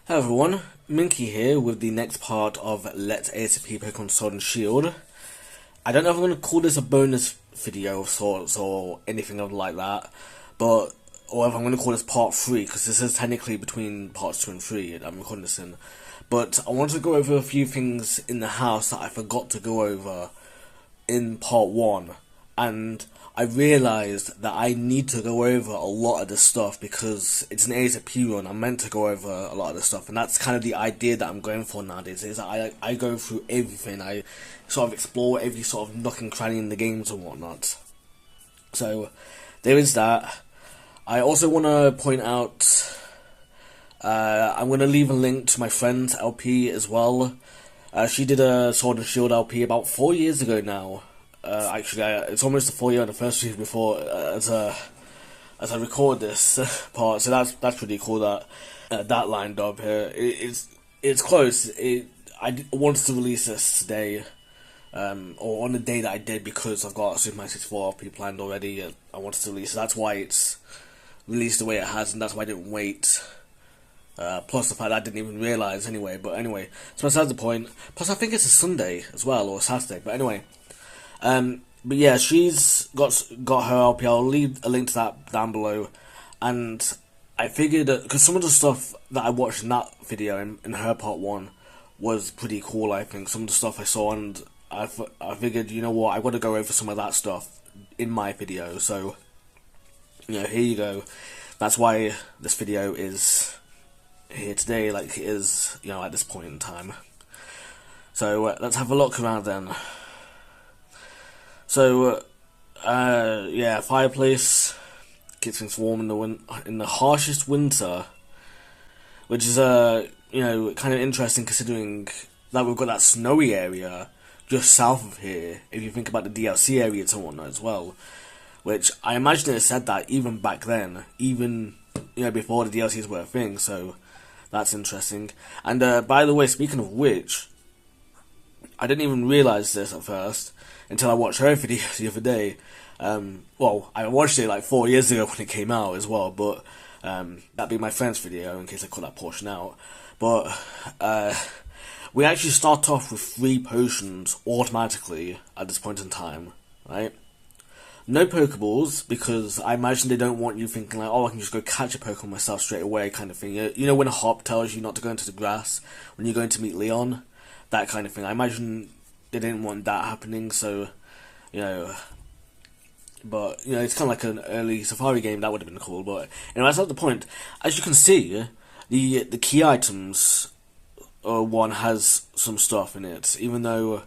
Hello everyone, Minkey here with the next part of Let's ASAP Pokemon Sword and Shield. I don't know if I'm going to call this a bonus video of sorts or anything like that, or if I'm going to call this part 3, because this is technically between parts 2 and 3 that I'm recording this in. But I wanted to go over a few things in the house that I forgot to go over in part 1, and I realised that I need to go over a lot of this stuff because it's an ASAP run. I'm meant to go over a lot of this stuff, and that's kind of the idea that I'm going for nowadays. Is that I go through everything. I sort of explore every sort of nook and cranny in the games and whatnot. So there is that. I also want to point out I'm going to leave a link to my friend's LP as well. She did a Sword and Shield LP about 4 years ago now. Actually, it's almost a 4 year anniversary before as I record this part, so that's pretty cool that that lined up here. It's close. I wanted to release this today, or on the day that I did, because I've got Super Mario 64 LP planned already. I wanted to release it. That's why it's released the way it has, and that's why I didn't wait. Plus the fact that I didn't even realise anyway. But anyway, so besides the point. Plus I think it's a Sunday as well, or a Saturday. But anyway. But yeah, she's got her LP. I'll leave a link to that down below. And I figured that because some of the stuff that I watched in that video in her part 1 was pretty cool. I think some of the stuff I saw, and I figured, you know what, I got to go over some of that stuff in my video. So here you go. That's why this video is here today, like it is, at this point in time. So let's have a look around then. So, yeah, fireplace, keeps things warm in the harshest winter, which is, kind of interesting considering that we've got that snowy area just south of here, if you think about the DLC areas and whatnot as well, which I imagine it said that even back then, even, before the DLCs were a thing, so that's interesting. And, by the way, speaking of which, I didn't even realise this at first, until I watched her video the other day. Well, I watched it like 4 years ago when it came out as well, but that'd be my friend's video in case I cut that portion out. But we actually start off with 3 potions automatically at this point in time, right? No Pokeballs, because I imagine they don't want you thinking like, oh, I can just go catch a Pokemon myself straight away kind of thing. You know when a hop tells you not to go into the grass when you're going to meet Leon? That kind of thing. I imagine they didn't want that happening, so, but, it's kind of like an early Safari game, that would have been cool, but, that's not the point. As you can see, the key items, one has some stuff in it, even though,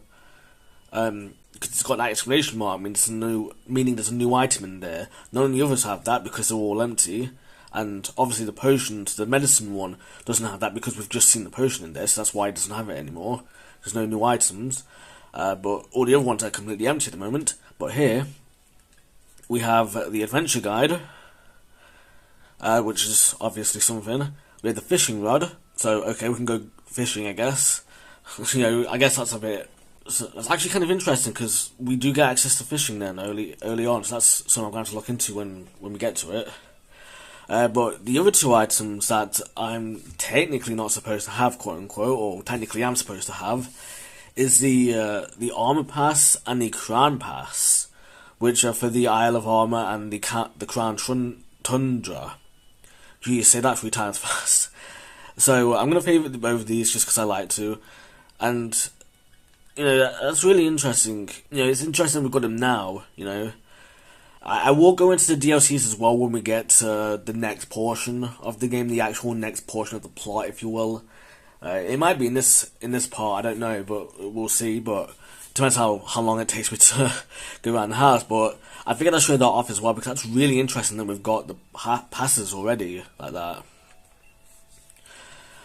because it's got that exclamation mark, meaning there's a new item in there. None of the others have that because they're all empty, and obviously the potions, the medicine one, doesn't have that because we've just seen the potion in there, so that's why it doesn't have it anymore. There's no new items. But all the other ones are completely empty at the moment. But here, we have the adventure guide, which is obviously something. We have the fishing rod, so okay, we can go fishing, I guess. I guess that's a bit. That's actually kind of interesting because we do get access to fishing then early on, so that's something I'm going to look into when we get to it. But the other 2 items that I'm technically not supposed to have, quote unquote, or technically am supposed to have, is the Armor Pass and the Crown Pass, which are for the Isle of Armor and the Crown Tundra. Geez, say that 3 times fast. So I'm going to favourite both of these just because I like to, and that's really interesting. It's interesting we've got them now. I will go into the DLCs as well when we get to the next portion of the game, the actual next portion of the plot, if you will. It might be in this part, I don't know, but we'll see. But it depends how long it takes me to go around the house. But I figured I'd show that off as well because that's really interesting that we've got the passes already like that.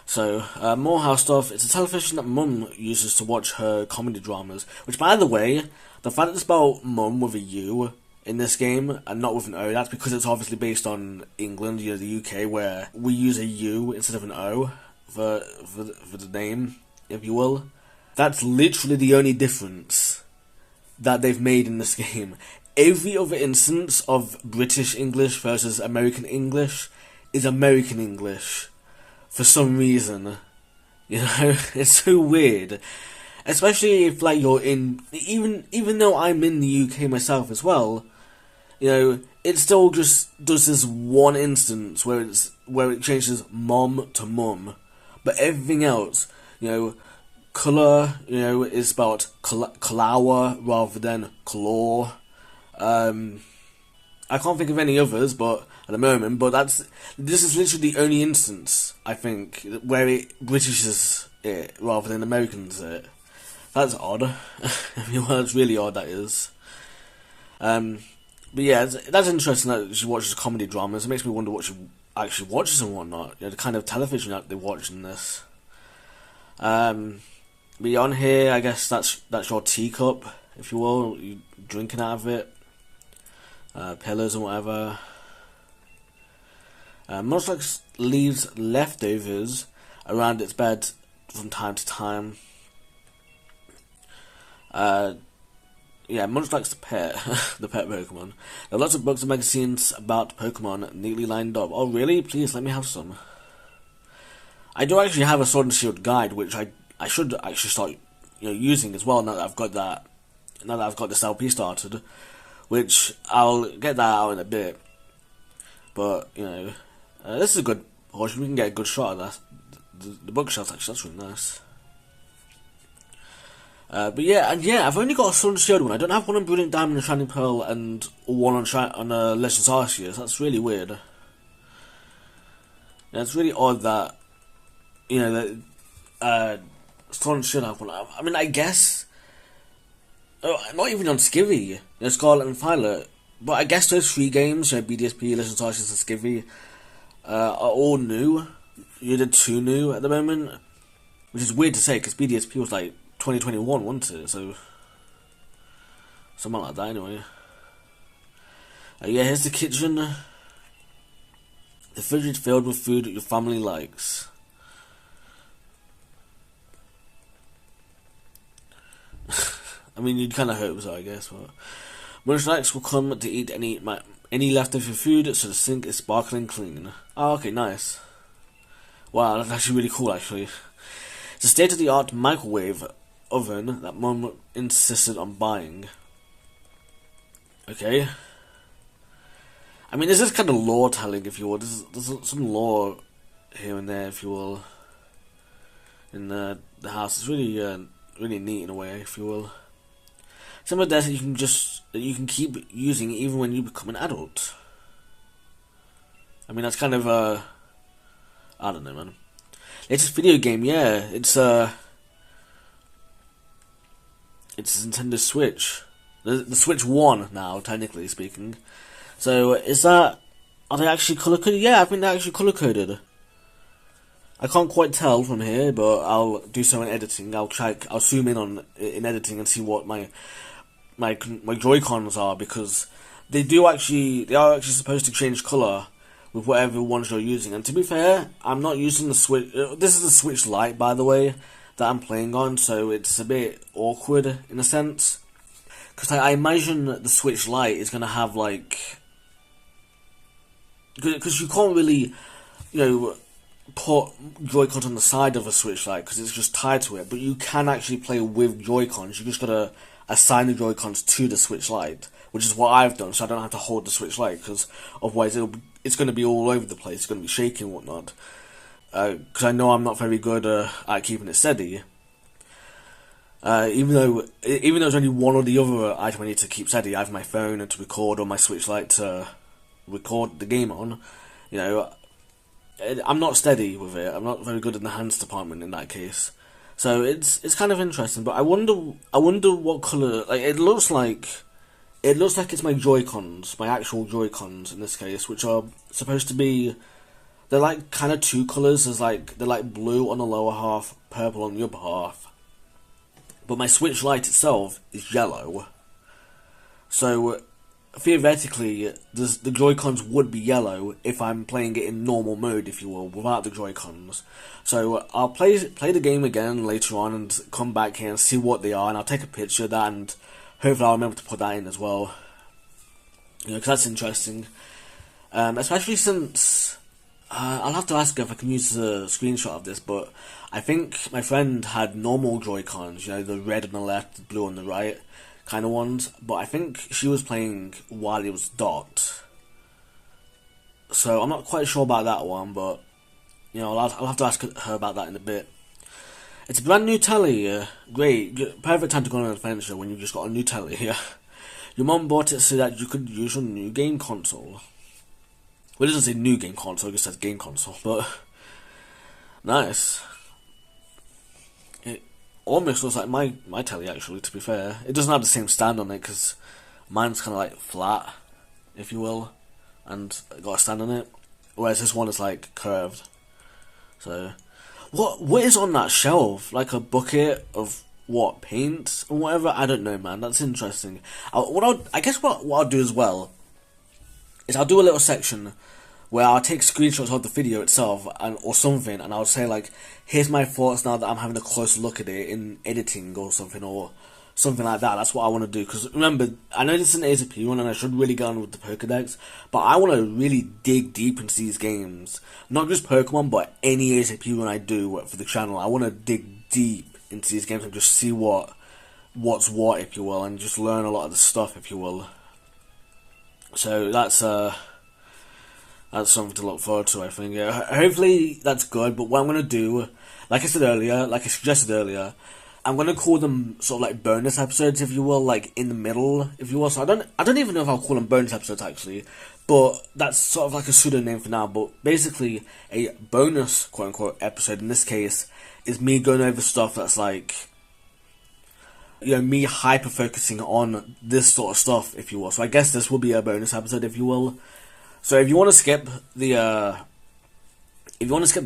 So more house stuff. It's a television that Mum uses to watch her comedy dramas. Which, by the way, the fact that it's spelled Mum with a U in this game and not with an O, that's because it's obviously based on England, the UK, where we use a U instead of an O for the name, if you will. That's literally the only difference that they've made in this game. Every other instance of British English versus American English is American English for some reason. You know, it's so weird. Especially if like you're in, even though I'm in the UK myself as well, you know, it still just does this one instance where it changes mom to mum, but everything else, you know, colour, you know, is spelled Kalawa rather than Kalor. I can't think of any others, but at the moment, but this is literally the only instance I think where it Britishes it rather than Americans it. That's odd. I mean, well, it's really odd, that is. But yeah, that's interesting that she watches comedy dramas. It makes me wonder what she actually watches and whatnot. You know, the kind of television that they watch in this. But on here, I guess that's your teacup, if you will. You drinking out of it. Pillows and whatever. Most like leaves leftovers around its bed from time to time. Yeah, much like the pet Pokemon. There are lots of books and magazines about Pokemon neatly lined up. Oh really? Please let me have some. I do actually have a Sword and Shield guide, which I should actually start, you know, using as well now that I've got that. Now that I've got this LP started, which I'll get that out in a bit. But you know, this is a good portion. We can get a good shot of that. The bookshelf actually, that's really nice. But yeah, I've only got a Sword and Shield one. I don't have one on Brilliant Diamond and Shining Pearl and one on Legends Arceus. That's really weird. Yeah, it's really odd that, you know, that Sword and Shield have one. I mean, I guess, not even on Skivvy, you know, Scarlet and Violet, but I guess those 3 games, you know, BDSP, Legends Arceus and Skivvy, are all new. You did 2 new at the moment, which is weird to say because BDSP was like 2021, wasn't it? So something like that anyway. Yeah, here's the kitchen. The fridge is filled with food that your family likes. I mean, you'd kind of hope so, I guess. But most likes will come to eat any leftover food, so the sink is sparkling clean. Oh, okay, nice. Wow, that's actually really cool, actually. It's a state-of-the-art microwave oven that Mum insisted on buying. Okay. I mean, this is kind of lore telling, if you will. There's some lore here and there, if you will, in the house. It's really really neat in a way, if you will. Some of that you can keep using even when you become an adult. I mean, that's kind of I don't know, man. Latest video game, yeah, it's Nintendo Switch. The Switch 1 now, technically speaking. So, are they actually colour-coded? Yeah, I think they're actually colour-coded. I can't quite tell from here, but I'll do so in editing. I'll zoom in editing and see what my Joy-Cons are, because they are actually supposed to change colour with whatever ones you're using. And to be fair, I'm not using the Switch. This is the Switch Lite, by the way, that I'm playing on, so it's a bit awkward in a sense. Because I imagine the Switch Lite is going to have like... Because you can't really, you know, put Joy-Cons on the side of a Switch Lite because it's just tied to it. But you can actually play with Joy-Cons. You just got to assign the Joy-Cons to the Switch Lite, which is what I've done, so I don't have to hold the Switch Lite, because otherwise it's going to be all over the place. It's going to be shaking and whatnot. Because I know I'm not very good at keeping it steady. Even though there's only one or the other item I need to keep steady, I have my phone and to record, or my Switch Lite to record the game on. You know, I'm not steady with it. I'm not very good in the hands department in that case. So it's kind of interesting. But I wonder what colour. Like it looks like it's my Joy-Cons, my actual Joy-Cons in this case, which are supposed to be. They're like kind of 2 colours. They're like blue on the lower half, purple on the upper half. But my Switch Lite itself is yellow. So theoretically, the Joy-Cons would be yellow if I'm playing it in normal mode, if you will, without the Joy-Cons. So I'll play the game again later on and come back here and see what they are, and I'll take a picture of that, and hopefully I'll remember to put that in as well. You know, because that's interesting. Especially since I'll have to ask if I can use a screenshot of this, but I think my friend had normal Joy-Cons, the red on the left, the blue on the right, kind of ones, but I think she was playing while it was docked. So I'm not quite sure about that one, but, I'll have to ask her about that in a bit. It's a brand new telly, great, perfect time to go on an adventure when you've just got a new telly here. Your mum bought it so that you could use your new game console. Well, it doesn't say new game console, it just says game console, but nice. It almost looks like my telly, actually, to be fair. It doesn't have the same stand on it, because mine's kind of like flat, if you will, and got a stand on it, whereas this one is like curved. So, what is on that shelf? Like a bucket of what, paint or whatever? I don't know, man. That's interesting. I guess what I'll do as well is I'll do a little section where I'll take screenshots of the video itself or something, and I'll say like, here's my thoughts now that I'm having a closer look at it in editing or something like that. That's what I want to do, because remember, I know this is an ASAP one and I should really get on with the Pokédex, but I want to really dig deep into these games. Not just Pokemon, but any ASAP run I do for the channel. I want to dig deep into these games and just see what's what, if you will, and just learn a lot of the stuff, if you will. So that's something to look forward to, I think. Yeah, hopefully that's good. But what I'm gonna do, like I suggested earlier, I'm gonna call them sort of like bonus episodes, if you will, like in the middle, if you will. So I don't even know if I'll call them bonus episodes actually, but that's sort of like a pseudonym for now. But basically, a bonus quote unquote episode in this case is me going over stuff that's like, me hyper focusing on this sort of stuff, if you will. So I guess this will be a bonus episode, if you will. So if you want to skip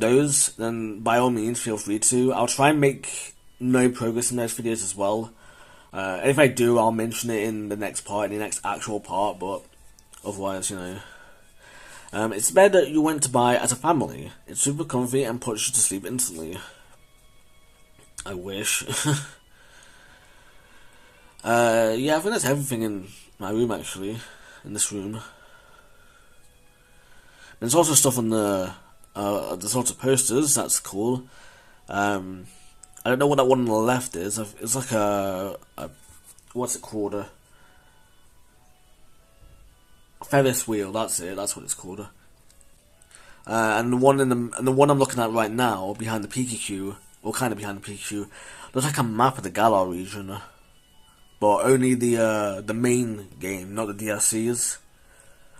those, then by all means feel free to. I'll try and make no progress in those videos as well. And if I do, I'll mention it in the next part, in the next actual part. But otherwise, it's a bed that you went to buy as a family. It's super comfy and puts you to sleep instantly. I wish. Yeah, I think that's everything in my room, actually. In this room. There's also stuff on the sorts of posters. That's cool. I don't know what that one on the left is. It's like a what's it called? A Ferris wheel. That's it. That's what it's called. And the one I'm looking at right now, behind the PKQ, or kind of behind the PKQ, looks like a map of the Galar region, but only the main game, not the DLCs.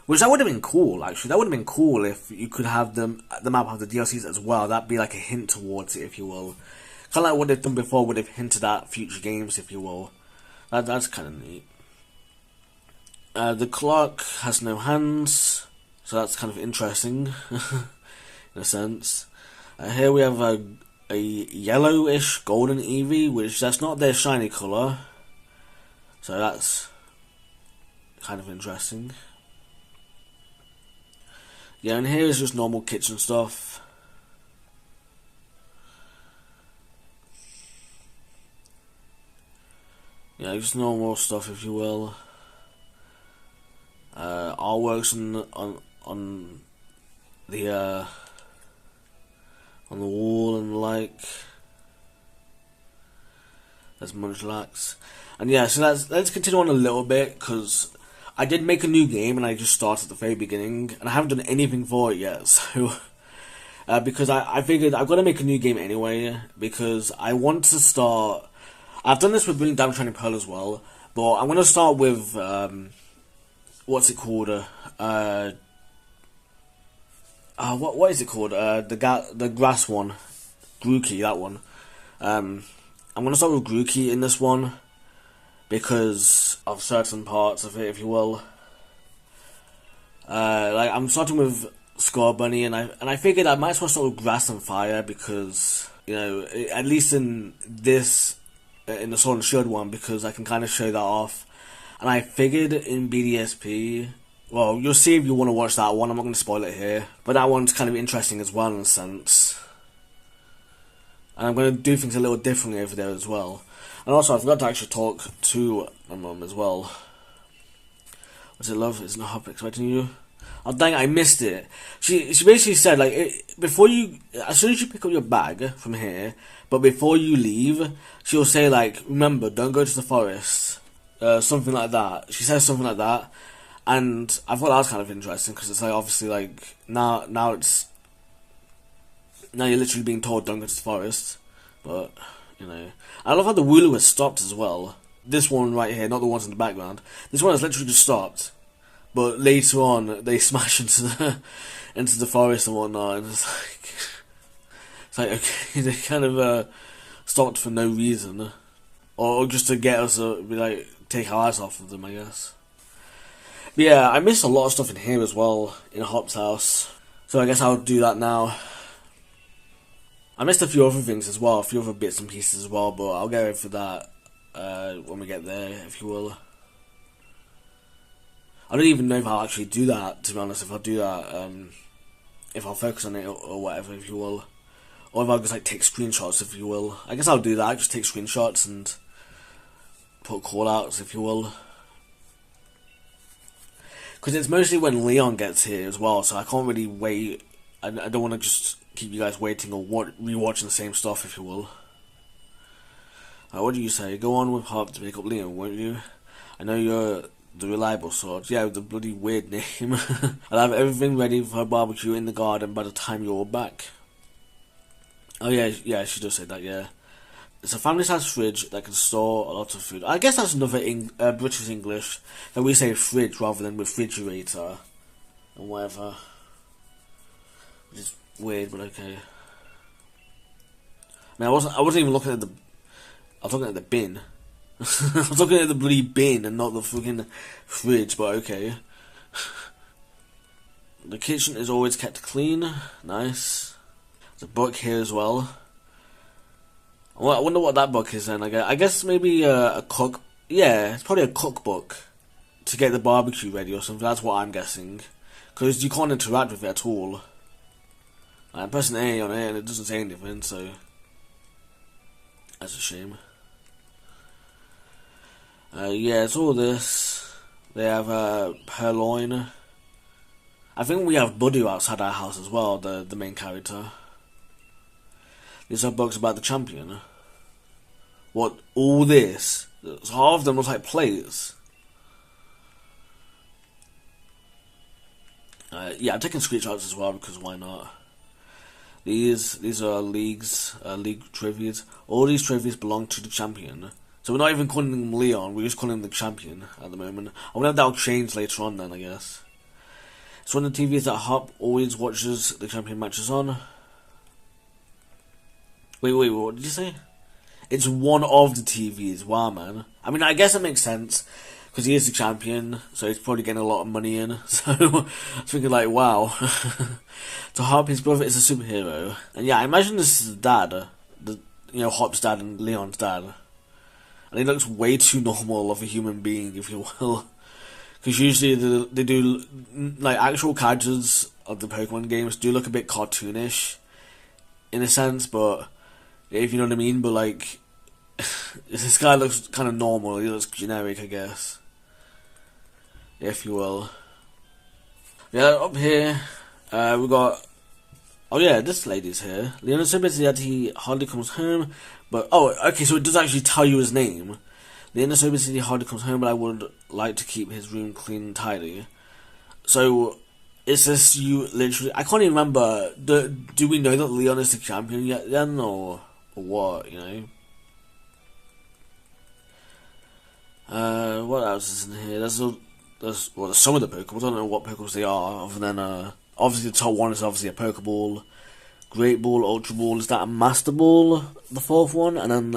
Which that would have been cool, actually. That would have been cool if you could have the map have the DLCs as well. That'd be like a hint towards it, if you will. Kind of like what they've done before, would have hinted at future games, if you will. That's kind of neat. The clock has no hands, so that's kind of interesting, in a sense. Here we have a yellowish golden Eevee, which that's not their shiny colour. So that's kind of interesting. Yeah, and here is just normal kitchen stuff. Yeah, just normal stuff, if you will. Artworks on the wall and the like. There's Munchlax. And yeah, so let's continue on a little bit, because I did make a new game and I just started at the very beginning, and I haven't done anything for it yet, so because I figured I've got to make a new game anyway, because I want to start. I've done this with Brilliant Diamond Shining Pearl as well, but I'm going to start with what's it called? What is it called? The grass one, Grookey, that one. I'm going to start with Grookey in this one, because of certain parts of it, if you will. Like I'm starting with Scar Bunny, and I figured I might as well start with Grass and Fire, because at least in this in the Sword and Shield one, because I can kind of show that off. And I figured in BDSP, well, you'll see if you want to watch that one. I'm not going to spoil it here, but that one's kind of interesting as well in a sense. And I'm going to do things a little differently over there as well. And also, I forgot to actually talk to my mum as well. What's it, love? Isn't Hop expecting you? Oh dang! I missed it. She basically said like before you, as soon as you pick up your bag from here, but before you leave, she'll say like, remember, don't go to the forest, something like that. She says something like that, and I thought that was kind of interesting because it's like obviously like now you're literally being told don't go to the forest, but you know, I love how the Wooloo has stopped as well. This one right here, not the ones in the background. This one has literally just stopped. But later on, they smash into the forest and whatnot, and it's like okay, they kind of stopped for no reason, or just to get us to be like take our eyes off of them, I guess. But yeah, I missed a lot of stuff in here as well in Hop's house, so I guess I'll do that now. I missed a few other things as well, a few other bits and pieces as well, but I'll get ready for that when we get there, if you will. I don't even know if I'll actually do that, to be honest, if I'll do that, if I'll focus on it or whatever, if you will. Or if I'll just like take screenshots, if you will. I guess I'll do that, I'll just take screenshots and put call-outs, if you will. Because it's mostly when Leon gets here as well, so I can't really wait. I don't want to just keep you guys waiting or rewatching the same stuff, if you will. What do you say? Go on with Hop to pick up Leon, won't you? I know you're the reliable sort. Yeah, with the bloody weird name. I'll have everything ready for a barbecue in the garden by the time you're back. Oh yeah, she does say that, yeah. It's a family-sized fridge that can store a lot of food. I guess that's another British English, that we say fridge rather than refrigerator and whatever. Which is weird, but okay. I mean, I wasn't even looking at I was looking at the bin. I was looking at the bloody bin and not the fucking fridge, but okay. The kitchen is always kept clean. Nice. There's a book here as well. I wonder what that book is then. I guess maybe a cook. Yeah, it's probably a cookbook to get the barbecue ready or something. That's what I'm guessing. Because you can't interact with it at all. I'm pressing A on it and it doesn't say anything, so that's a shame. Yeah, it's all this. They have Purloin. I think we have Buddy outside our house as well, the main character. These are books about the champion. What, all this? So half of them look like plates. Yeah, I'm taking screenshots as well because why not? These are league trivias. All these trivias belong to the champion. So we're not even calling him Leon, we're just calling him the champion at the moment. I wonder if that'll change later on then, I guess. It's one of the TVs that Hop always watches the champion matches on. Wait, what did you say? It's one of the TVs, wow man. I mean, I guess it makes sense, because he is the champion, so he's probably getting a lot of money in. So, I was thinking like, wow. To Hop, his brother is a superhero. And yeah, I imagine this is his dad. Hop's dad and Leon's dad. And he looks way too normal of a human being, if you will. Because usually they do, like, actual characters of the Pokemon games do look a bit cartoonish, in a sense, but, if you know what I mean, but, like, this guy looks kind of normal, he looks generic, I guess. If you will. Yeah, up here, we got, oh yeah, this lady's here. Leon is so busy that he hardly comes home, but, oh, okay, so it does actually tell you his name. Leon is so busy that he hardly comes home, but I would like to keep his room clean and tidy. So, is this you literally, I can't even remember, do we know that Leon is the champion yet then, or what, you know? What else is in here? There's some of the Pokeballs. I don't know what Pokeballs they are, other than, obviously the top one is obviously a Pokeball. Great Ball, Ultra Ball, is that a Master Ball, the fourth one? And then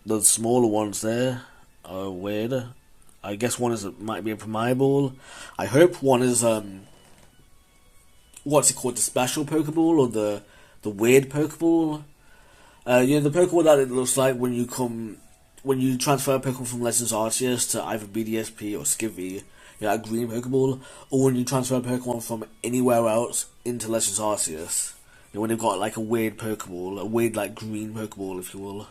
the smaller ones there are weird. I guess one might be a Premier Ball. I hope one is, what's it called, the Special Pokeball, or the Weird Pokeball? The Pokeball that it looks like when you transfer a Pokemon from Legends Arceus to either BDSP or Skivvy, a green Pokeball, or when you transfer a Pokemon from anywhere else into Legends Arceus. When they've got like a weird Pokeball, a weird like green Pokeball, if you will.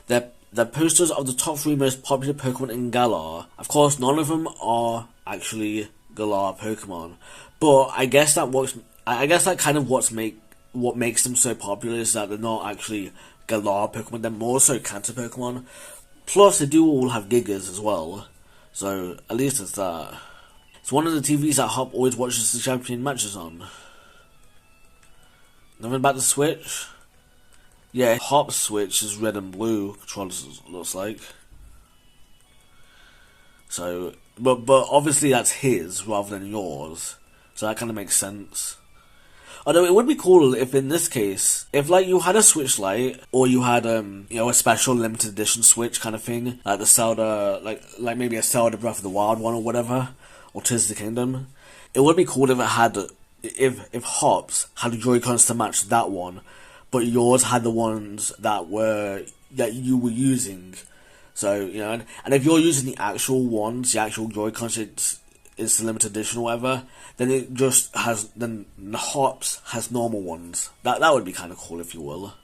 They're posters of the top 3 most popular Pokemon in Galar. Of course, none of them are actually Galar Pokemon. But I guess that works. I guess that kind of what makes them so popular is that they're not actually Galar Pokemon. They're more so Cancer Pokemon. Plus, they do all have Gigas as well. So at least it's that. It's one of the TVs that Hop always watches the champion matches on. Nothing about the Switch? Yeah, Hop's Switch is red and blue controllers, looks like. So, but obviously that's his rather than yours. So that kind of makes sense. Although it would be cool if in this case, if like you had a Switch Lite, or you had a special limited edition Switch kind of thing, like the Zelda, like maybe a Zelda Breath of the Wild one or whatever, or Tears of the Kingdom. It would be cool if it had, if Hops had Joy-Cons to match that one, but yours had the ones that you were using. So, and if you're using the actual ones, the actual Joy-Cons, it's the limited edition or whatever, then it just has, then the Hops has normal ones. That would be kind of cool, if you will.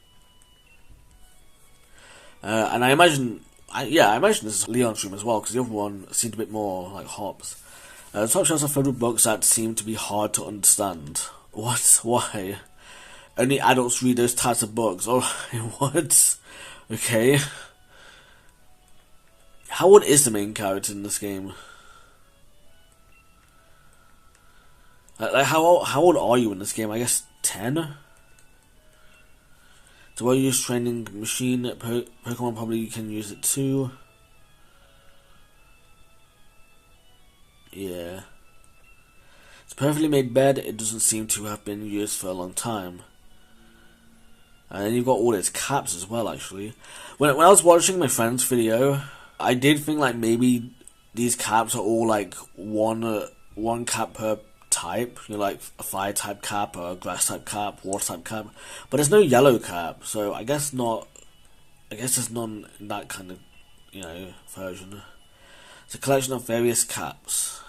And I imagine this is Leon's room as well, because the other one seemed a bit more like Hops. The top shelves are filled with books that seem to be hard to understand. What? Why? Only adults read those types of books. Oh, what? Okay. How old is the main character in this game? Like how old are you in this game? I guess 10? So well used training machine. Pokemon probably can use it too. Yeah. It's a perfectly made bed. It doesn't seem to have been used for a long time. And then you've got all its caps as well, actually. When I was watching my friend's video, I did think like maybe these caps are all like one cap per type. Like a fire type cap, a grass type cap, water type cap. But there's no yellow cap, so I guess not. I guess there's none in that kind of version. It's a collection of various caps.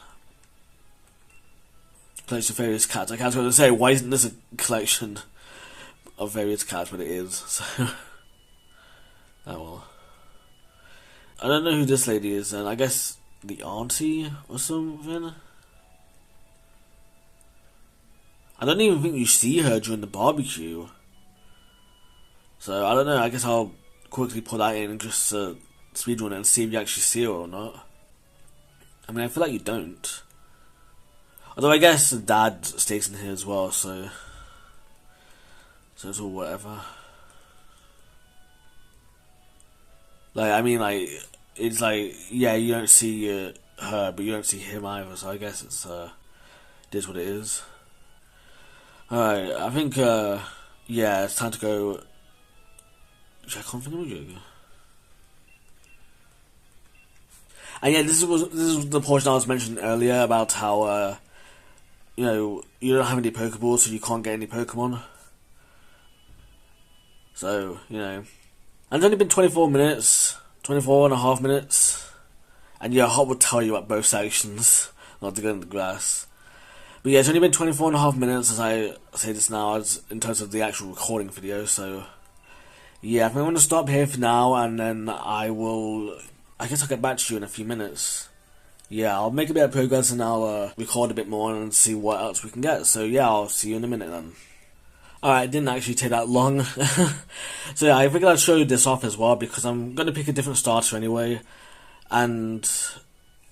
Collection of various cats. I can't really say, why isn't this a collection of various cats, but it is. So oh well. I don't know who this lady is, and I guess the auntie or something. I don't even think you see her during the barbecue. So I don't know. I guess I'll quickly put that in and just speedrun it and see if you actually see her or not. I mean, I feel like you don't. Although I guess the dad stays in here as well, so it's all whatever. Like, I mean, like, it's like, yeah, you don't see her, but you don't see him either, so I guess it is what it is. Alright, I think, yeah, it's time to go check on Thingamajig. And yeah, this is the portion I was mentioning earlier about how, you don't have any Pokeballs, so you can't get any Pokemon. So, and it's only been 24 minutes, 24 and a half minutes, and yeah, Hot will tell you at both sections, not to go in the grass. But yeah, it's only been 24 and a half minutes as I say this now, as in terms of the actual recording video, so yeah, I think I'm going to stop here for now, and then I guess I'll get back to you in a few minutes. Yeah, I'll make a bit of progress and I'll record a bit more and see what else we can get. So yeah, I'll see you in a minute then. Alright, it didn't actually take that long. So yeah, I figured I'd show you this off as well because I'm going to pick a different starter anyway. And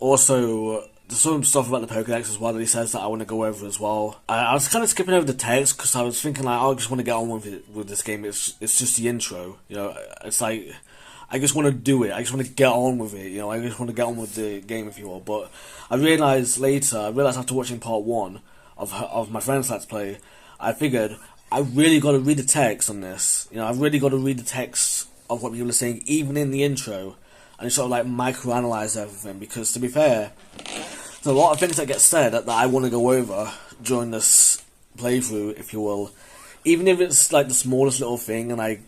also, there's some stuff about the Pokédex as well that he says that I want to go over as well. I was kind of skipping over the text because I was thinking like, I just want to get on with this game. It's just the intro, it's like, I just want to do it. I just want to get on with it. I just want to get on with the game, if you will. But I realised after watching part 1 of my friend's Let's Play, I figured I really got to read the text on this. I've really got to read the text of what people are saying, even in the intro, and sort of like microanalyze everything. Because to be fair, there's a lot of things that get said that I want to go over during this playthrough, if you will. Even if it's like the smallest little thing, and I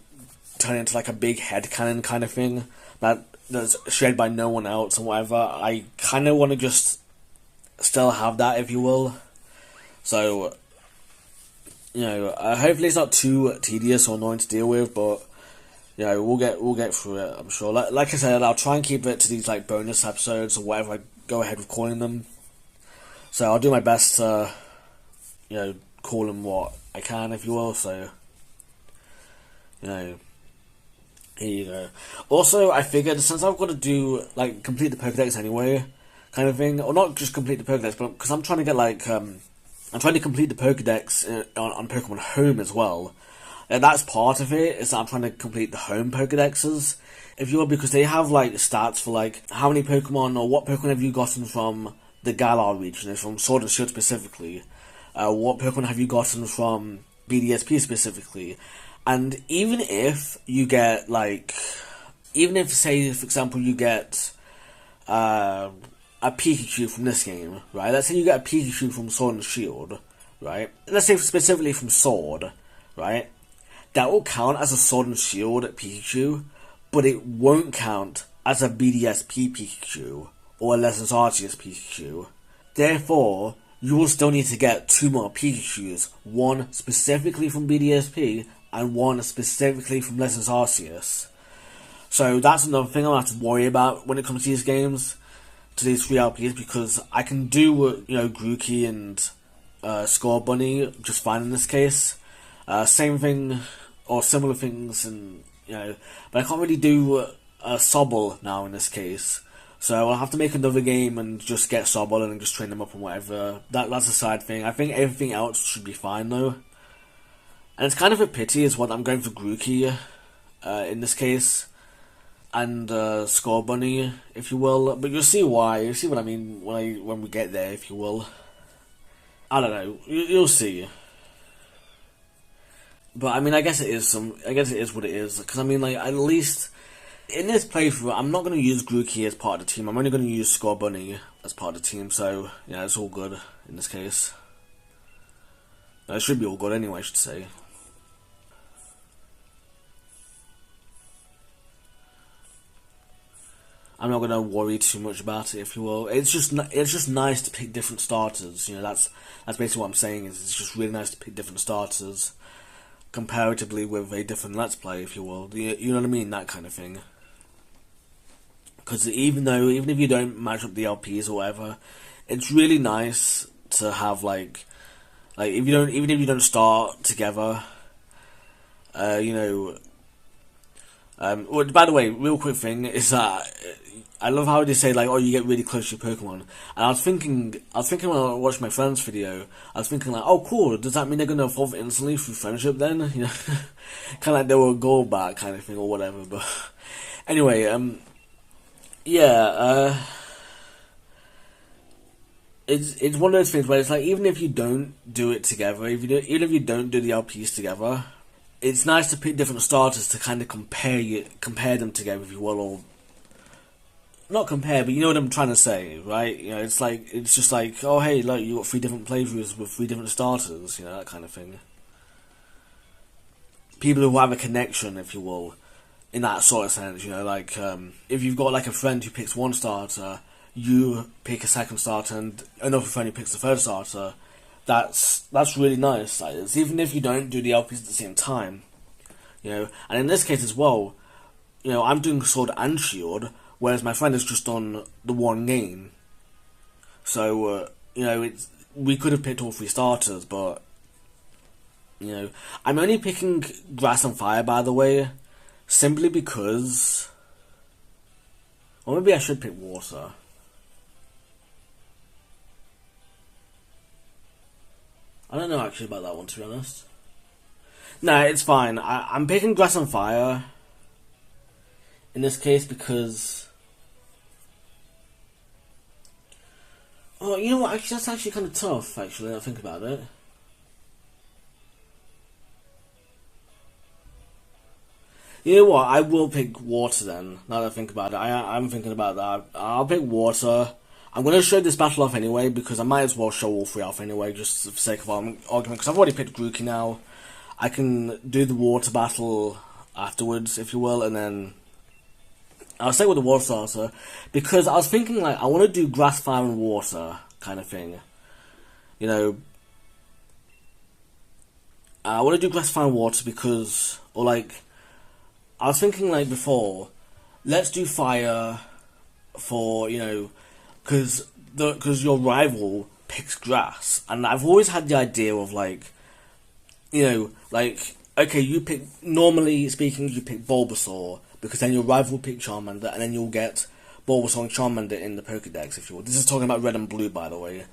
turn into like a big headcanon kind of thing that's shared by no one else and whatever, I kind of want to just still have that, if you will. So, hopefully it's not too tedious or annoying to deal with, but we'll get through it, I'm sure. Like I said, I'll try and keep it to these like bonus episodes or whatever I go ahead with calling them. So I'll do my best to, call him what I can, if you will. So, here you go. Also, I figured since I've got to do complete the Pokédex anyway, kind of thing, or not just complete the Pokédex, but because I'm trying to get I'm trying to complete the Pokédex on Pokemon Home as well. And that's part of it, is that I'm trying to complete the home Pokédexes, if you will, because they have stats for how many Pokemon or what Pokemon have you gotten from the Galar region, from Sword and Shield specifically. What Pokemon have you gotten from BDSP specifically? And even if you get even if, say, for example, you get a Pikachu from this game, right? Let's say you get a Pikachu from Sword and Shield, right? Let's say specifically from Sword, right? That will count as a Sword and Shield Pikachu, but it won't count as a BDSP Pikachu or a Legends Arceus Pikachu. Therefore, you will still need to get 2 more Pikachus, one specifically from BDSP and one specifically from Legends Arceus. So that's another thing I'll have to worry about when it comes to these games, to these 3 LPs, because I can do, Grookey and Score Bunny just fine in this case. Same thing, or similar things, and but I can't really do Sobble now in this case. So I'll have to make another game and just get Sobble and just train them up and whatever. That's a side thing. I think everything else should be fine though. And it's kind of a pity is what I'm going for Grookey in this case, and Score Bunny, if you will. But you'll see why. You'll see what I mean when we get there, if you will. I don't know. You'll see. But I mean, I guess it is what it is. Because I mean, at least in this playthrough, I'm not going to use Grookey as part of the team. I'm only going to use Score Bunny as part of the team. So yeah, it's all good in this case. It should be all good anyway, I should say. I'm not going to worry too much about it, if you will. It's just nice to pick different starters. That's basically what I'm saying. Is it's just really nice to pick different starters, comparatively with a different Let's Play, if you will. You know what I mean? That kind of thing. Because even if you don't match up the LPs or whatever, it's really nice to have even if you don't start together, well, by the way, real quick thing is that I love how they say oh, you get really close to your Pokemon. And I was thinking when I watched my friend's video, I was thinking oh cool, does that mean they're gonna evolve instantly through friendship then? Kind of like they were a goal back kind of thing or whatever. But anyway, it's one of those things where it's even if you don't do it together, even if you don't do the LPs together, it's nice to pick different starters to kind of compare them together, if you will, or not compare, but you know what I'm trying to say, right? It's just oh hey, look, you got 3 different playthroughs with 3 different starters, that kind of thing. People who have a connection, if you will, in that sort of sense, if you've got a friend who picks one starter, you pick a second starter, and another friend who picks the third starter. That's really nice. Even if you don't do the LPs at the same time, and in this case as well, I'm doing Sword and Shield, whereas my friend is just on the one game. So we could have picked all 3 starters, but I'm only picking Grass and Fire, by the way, simply because, or maybe I should pick Water. I don't know actually about that one, to be honest. No, it's fine. I'm picking Grass and Fire in this case because... Oh, you know what? Actually, that's actually kind of tough, actually, now I think about it. You know what? I will pick Water then, now that I think about it. I'm thinking about that. I'll pick Water. I'm going to show this battle off anyway, because I might as well show all 3 off anyway, just for the sake of argument, because I've already picked Grookey now. I can do the Water battle afterwards, if you will, and then I'll stay with the Water starter, because I was thinking, I want to do Grass, Fire, and Water kind of thing. I want to do Grass, Fire, and Water because, I was thinking, before, let's do Fire for, because your rival, picks grass, and I've always had the idea of like, okay, normally speaking, you pick Bulbasaur, because then your rival will pick Charmander, and then you'll get Bulbasaur and Charmander in the Pokédex, if you will. This is talking about Red and Blue, by the way.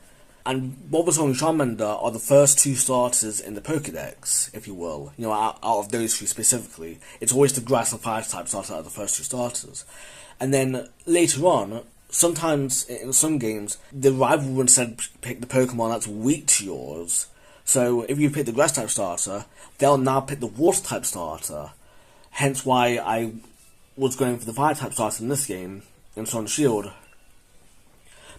And Bulbasaur and Charmander are the first two starters in the Pokédex, if you will. Out of those three specifically. It's always the Grass and Fire type starter out of the first two starters. And then later on, sometimes in some games, the rival will instead pick the Pokemon that's weak to yours. So if you pick the Grass type starter, they'll now pick the Water type starter. Hence why I was going for the Fire type starter in this game, in Sword and Shield.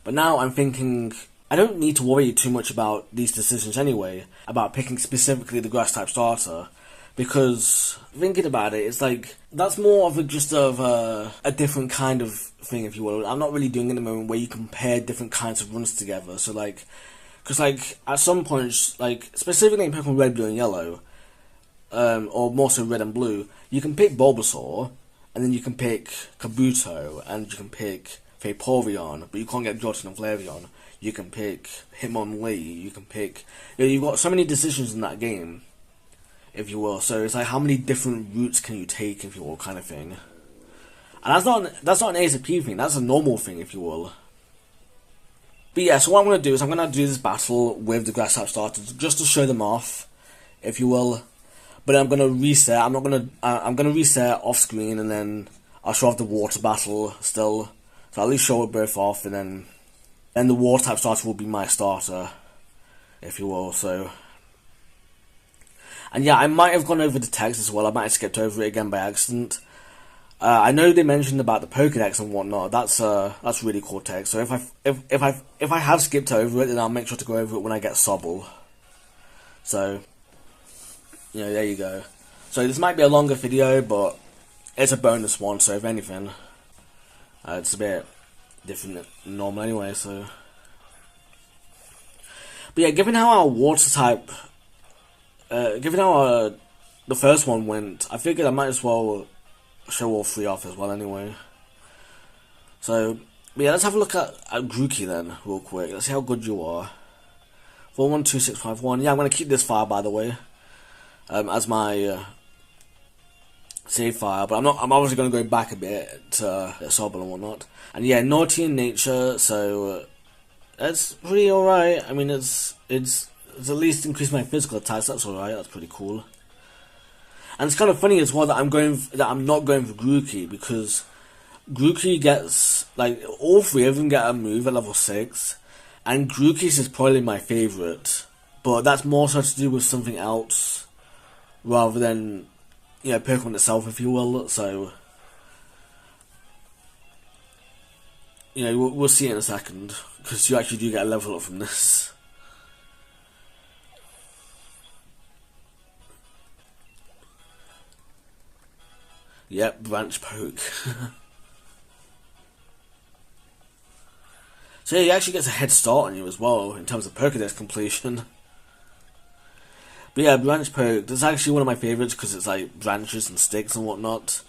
But now I'm thinking, I don't need to worry too much about these decisions anyway, about picking specifically the Grass type starter, because thinking about it, it's like, that's more of a different kind of thing, if you will. I'm not really doing it at the moment where you compare different kinds of runs together, so like, because like, at some points, like, specifically in Pokemon Red, Blue and Yellow, or more so Red and Blue, you can pick Bulbasaur, and then you can pick Kabuto, and you can pick Vaporeon, but you can't get Jolteon and Flareon. You can pick Hitmonlee, you can pick... you've got so many decisions in that game, if you will, so it's like, how many different routes can you take, if you will, kind of thing. And that's not an ASAP thing, that's a normal thing, if you will. But yeah, so what I'm going to do is I'm going to do this battle with the Grass type starters, just to show them off, if you will. But I'm going to reset, I'm going to reset off screen, and then I'll show off the Water battle still. So I'll at least show it both off, and then the Water type starter will be my starter, if you will, so... And yeah, I might have gone over the text as well, I might have skipped over it again by accident. I know they mentioned about the Pokédex and whatnot, that's really cool text, so if I have skipped over it, then I'll make sure to go over it when I get Sobble. So, there you go. So this might be a longer video, but it's a bonus one, so if anything, it's a bit different than normal anyway, so... But yeah, given how our Water type... given how the first one went, I figured I might as well show all three off as well anyway. So, but yeah, let's have a look at Grookey then, real quick. Let's see how good you are. 412651. Yeah, I'm going to keep this file, by the way, as my save file, but I'm obviously going to go back a bit to Sobble and whatnot. And yeah, naughty in nature, so it's pretty alright. I mean, it's at least increased my physical attacks. That's alright. That's pretty cool. And it's kind of funny as well that I'm not going for Grookey, because Grookey gets, like, all three of them get a move at level 6, and Grookey's is probably my favourite, but that's more so to do with something else rather than, Pokemon itself, if you will. So, we'll see in a second, because you actually do get a level up from this. Yep, branch poke. So yeah, he actually gets a head start on you as well, in terms of Pokédex completion. But yeah, branch poke, that's actually one of my favourites, because it's like branches and sticks and whatnot.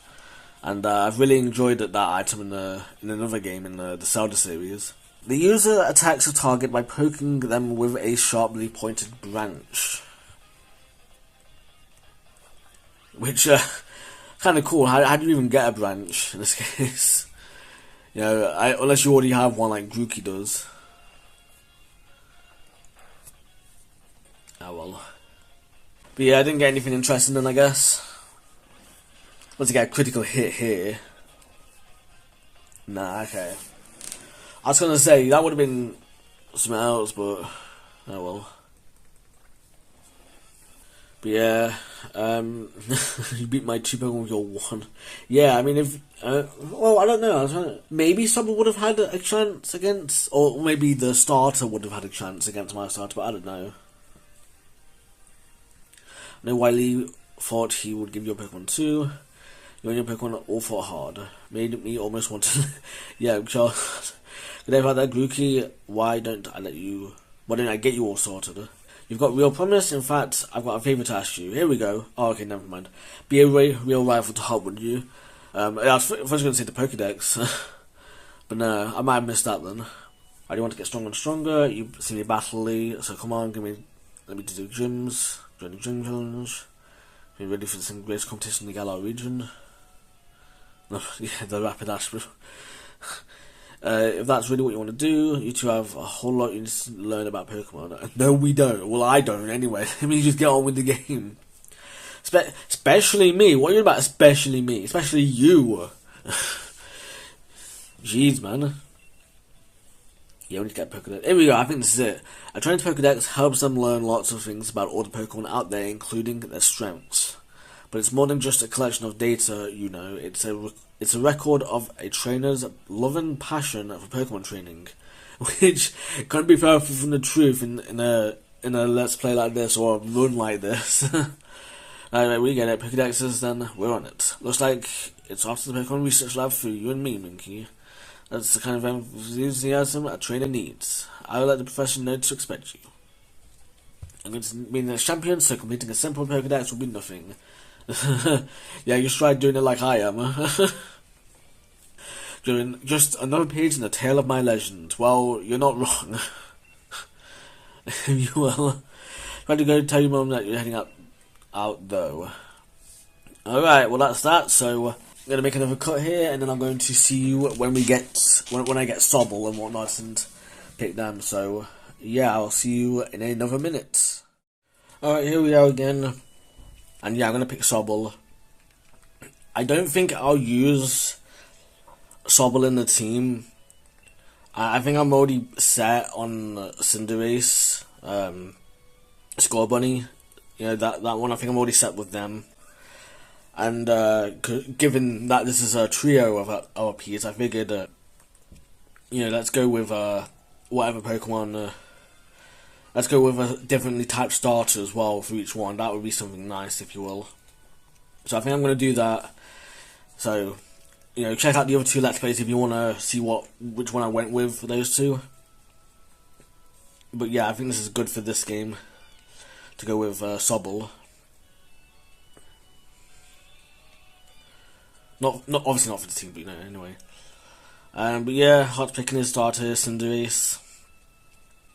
And I've really enjoyed that item in another game in the Zelda series. The user attacks a target by poking them with a sharply pointed branch. Which, kind of cool. How do you even get a branch in this case? Unless you already have one like Grookey does. Oh well. But yeah, I didn't get anything interesting then, I guess. Once I get a critical hit here. Nah, okay. I was gonna say, that would have been something else, but oh well. But yeah, you beat my 2 Pokemon with your 1. Yeah, I mean, if... well, I don't know. Maybe someone would have had a chance against... Or maybe the starter would have had a chance against my starter, but I don't know. I know Wiley thought he would give your Pokemon 2. You and your Pokemon all fought hard. Made me almost want to... yeah, sure. Good day about that, Grookey. Why don't I get you all sorted? You've got real promise. In fact, I've got a favour to ask you. Here we go. Oh, okay, never mind. Be a real rival to Hot, would you? I was first going to say the Pokédex. But no, I might have missed that then. I do want to get stronger and stronger. You see me battle Lee, so come on, let me do gyms. Join the gym challenge. Be ready for the greatest competition in the Galar region. No, yeah, the rapid dash. If that's really what you want to do, you two have a whole lot you need to learn about Pokemon. No, we don't. Well, I don't anyway. I mean, you just get on with the game. Especially me. What are you about? Especially me. Especially you. Jeez, man. Yeah, we need to get Pokédex. Here we go, I think this is it. A trained Pokédex helps them learn lots of things about all the Pokemon out there, including their strengths. But it's more than just a collection of data, you know. It's a record of a trainer's love and passion for Pokemon training, which can't be further from the truth in a Let's Play like this or a run like this. Anyway, we get it. Pokédexes, then we're on it. Looks like it's after the Pokemon Research Lab for you and me, Minkey. That's the kind of enthusiasm a trainer needs. I will let the professor know to expect you. I'm going to be the champion, so completing a simple Pokédex will be nothing. Yeah, you try doing it like I am. Doing just another page in the tale of my legend. Well, you're not wrong. You will. Try to go tell your mum that you're heading out though. Alright, well that's that, so I'm going to make another cut here, and then I'm going to see you when I get Sobble and whatnot and pick them, so yeah, I'll see you in another minute. Alright, here we are again, and yeah, I'm going to pick Sobble. I don't think I'll use Sobble in the team. I think I'm already set on Cinderace, Score Bunny. You know, that one, I think I'm already set with them. And given that this is a trio of LPs, I figured, you know, let's go with whatever Pokemon. Let's go with a differently typed starter as well for each one. That would be something nice, if you will. So I think I'm going to do that. So, you know, check out the other two Let's Plays if you want to see which one I went with for those two. But yeah, I think this is good for this game to go with Sobble. Not obviously not for the team, but you know, anyway. But yeah, hard picking his starter, Cinderace.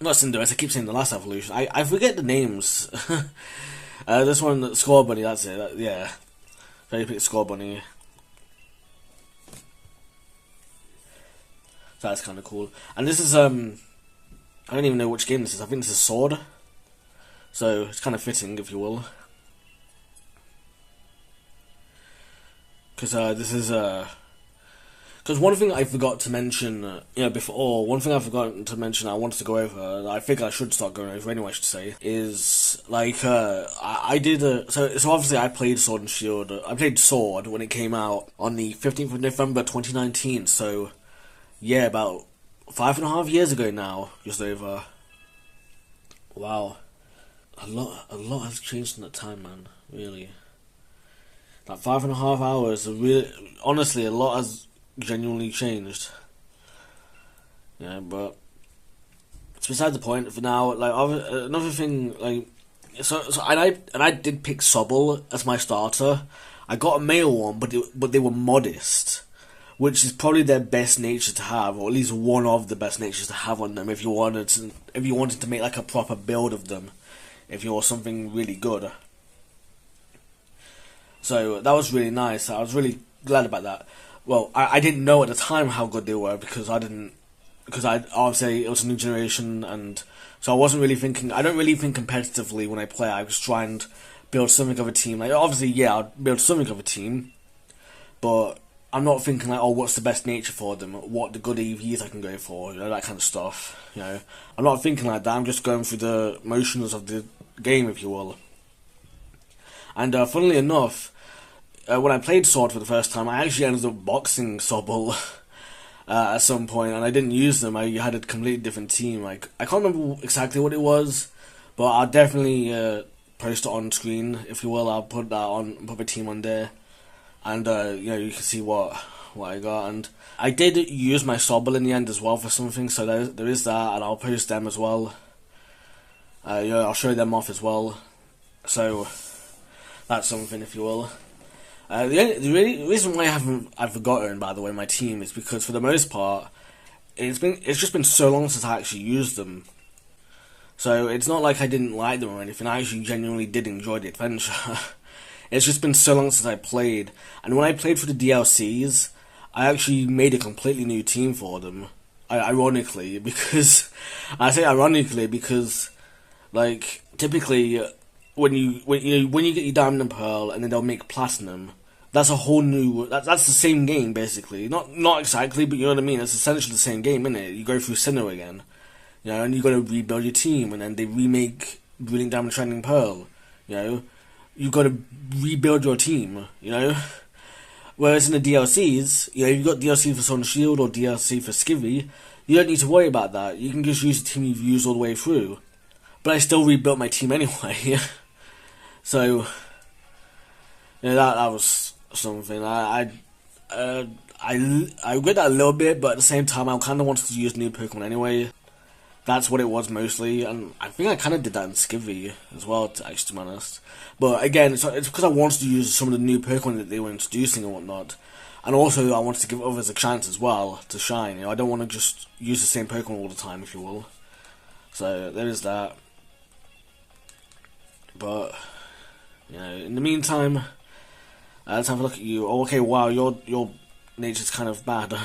Not Cinderace, I keep saying the last evolution. I forget the names. This one, Score Bunny, that's it. Yeah. So you pick Score Bunny. So that's kind of cool. And this is, I don't even know which game this is. I think this is Sword. So it's kind of fitting, if you will. Because this is because one thing I forgot to mention, you know, before, one thing I forgot to mention I wanted to go over, I think I should start going over anyway, I should say, is, like, I did, so obviously I played Sword and Shield, I played Sword when it came out on the 15th of November 2019, so, yeah, about 5.5 years ago now, just over. Wow. A lot has changed in that time, man, really. Like 5.5 hours, really, honestly, a lot has genuinely changed. Yeah, but it's beside the point for now. Like another thing, like and I did pick Sobble as my starter. I got a male one, but they were modest, which is probably their best nature to have, or at least one of the best natures to have on them. If you wanted to make like a proper build of them, if you're something really good. So that was really nice. I was really glad about that. Well, I didn't know at the time how good they were because I obviously it was a new generation, and so I wasn't really thinking. I don't really think competitively when I play. I was trying to build something of a team. Like obviously, yeah, I'll build something of a team, but I'm not thinking like, oh, what's the best nature for them? What the good EVs I can go for? You know, that kind of stuff. You know, I'm not thinking like that. I'm just going through the motions of the game, if you will. And funnily enough, when I played Sword for the first time, I actually ended up boxing Sobble at some point, and I didn't use them. I had a completely different team. Like I can't remember exactly what it was, but I'll definitely post it on screen, if you will. I'll put the team on there, and you know, you can see what I got. And I did use my Sobble in the end as well for something, so there is that, and I'll post them as well. Yeah, I'll show them off as well. So that's something, if you will. The reason why I've forgotten, by the way, my team is because for the most part, it's just been so long since I actually used them. So it's not like I didn't like them or anything. I actually genuinely did enjoy the adventure. It's just been so long since I played, and when I played for the DLCs, I actually made a completely new team for them. Ironically, because I say ironically because, like, typically when you get your diamond and pearl, and then they'll make platinum. That's a whole new. That's the same game basically. Not exactly, but you know what I mean. It's essentially the same game, isn't it? You go through Sinnoh again, you know, and you got to rebuild your team, and then they remake Brilliant Diamond Shining Pearl. You know, you got to rebuild your team. You know, whereas in the DLCs, you know, you've got DLC for Sword and Shield or DLC for Skivvy, you don't need to worry about that. You can just use the team you've used all the way through. But I still rebuilt my team anyway. So, you know, that was something. I regret that a little bit, but at the same time, I kind of wanted to use new Pokemon anyway. That's what it was mostly, and I think I kind of did that in Skivvy as well, to be honest. But again, it's because I wanted to use some of the new Pokemon that they were introducing and whatnot. And also, I wanted to give others a chance as well to shine. You know, I don't want to just use the same Pokemon all the time, if you will. So there is that. But you know, in the meantime, let's have a look at you. Oh, okay, wow, your nature's kind of bad.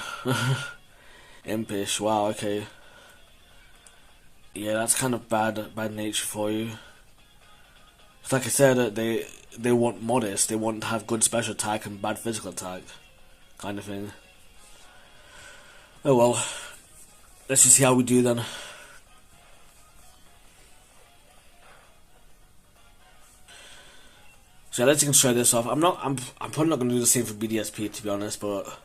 Impish. Wow. Okay. Yeah, that's kind of bad nature for you. It's like I said, they want modest. They want to have good special attack and bad physical attack, kind of thing. Oh well, let's just see how we do then. So let's just show this off. I'm probably not going to do the same for BDSP, to be honest, but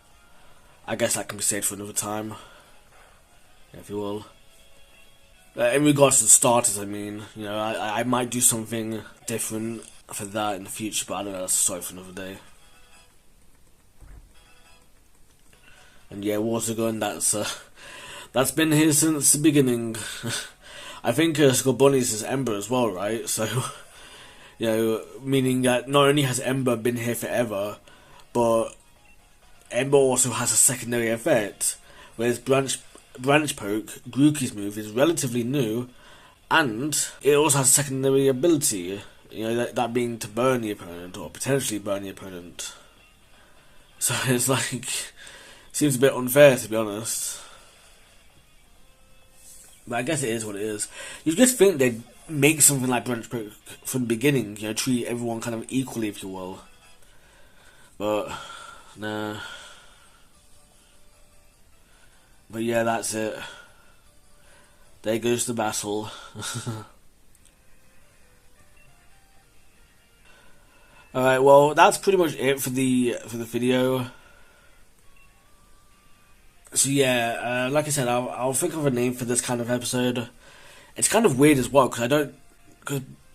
I guess that can be saved for another time, if you will. In regards to the starters, I mean, you know, I might do something different for that in the future, but I don't know, that's a story for another day. And yeah, Watergun, that's been here since the beginning. I think Scorbunny's is Ember as well, right? So, you know, meaning that not only has Ember been here forever, but Ember also has a secondary effect, whereas Branch Poke, Grookey's move, is relatively new, and it also has a secondary ability, you know, that being to burn the opponent, or potentially burn the opponent. So it's like, seems a bit unfair, to be honest. But I guess it is what it is. You just think they'd make something like Branch Poke from the beginning, you know, treat everyone kind of equally, if you will. But, nah. But yeah, that's it. There goes the battle. Alright, well, that's pretty much it for the video. So yeah, like I said, I'll think of a name for this kind of episode. It's kind of weird as well, because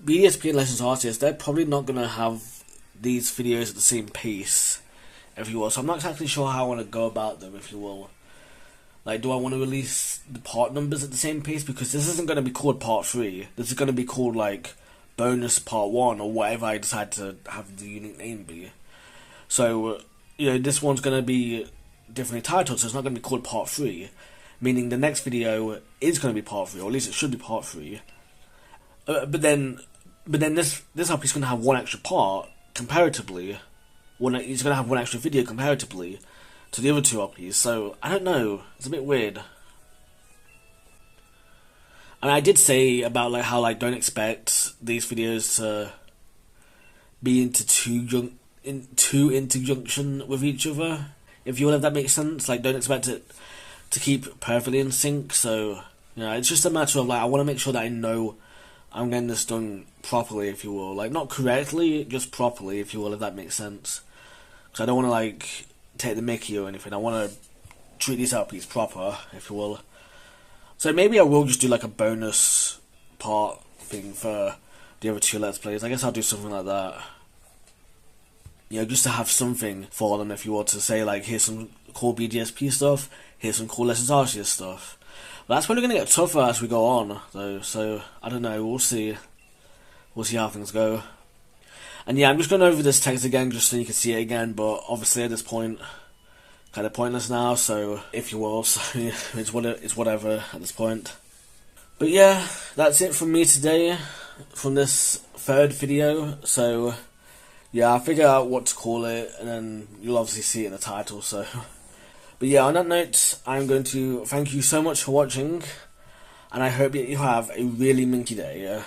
BDSP and Licensed Artists, they're probably not going to have these videos at the same pace, if you will. So I'm not exactly sure how I want to go about them, if you will. Like, do I want to release the part numbers at the same pace? Because this isn't going to be called Part 3. This is going to be called, like, Bonus Part 1, or whatever I decide to have the unique name be. So, you know, this one's going to be differently titled, so it's not going to be called Part 3. Meaning the next video is going to be Part 3, or at least it should be Part 3. But then this up is going to have one extra part, comparatively. It's going to have one extra video, comparatively, to the other two uppies, so I don't know, it's a bit weird. And I did say about like how like don't expect these videos to be into too into junction with each other, if you will, if that makes sense. Like, don't expect it to keep perfectly in sync. So, you know, it's just a matter of like, I want to make sure that I know I'm getting this done properly, if you will. Like, not correctly, just properly, if you will, if that makes sense. Because I don't want to like take the mickey or anything. I want to treat these LPs proper, if you will. So maybe I will just do like a bonus part thing for the other two Let's Plays. I guess I'll do something like that. You know, just to have something for them, if you will, to say like, here's some cool BDSP stuff, here's some cool Licensed Artists stuff. But that's probably going to get tougher as we go on, though, so I don't know, we'll see. We'll see how things go. And yeah, I'm just going over this text again just so you can see it again, but obviously at this point, kind of pointless now, so if you will, so it's whatever at this point. But yeah, that's it from me today, from this third video. So yeah, I'll figure out what to call it, and then you'll obviously see it in the title. So, but yeah, on that note, I'm going to thank you so much for watching, and I hope that you have a really minky day.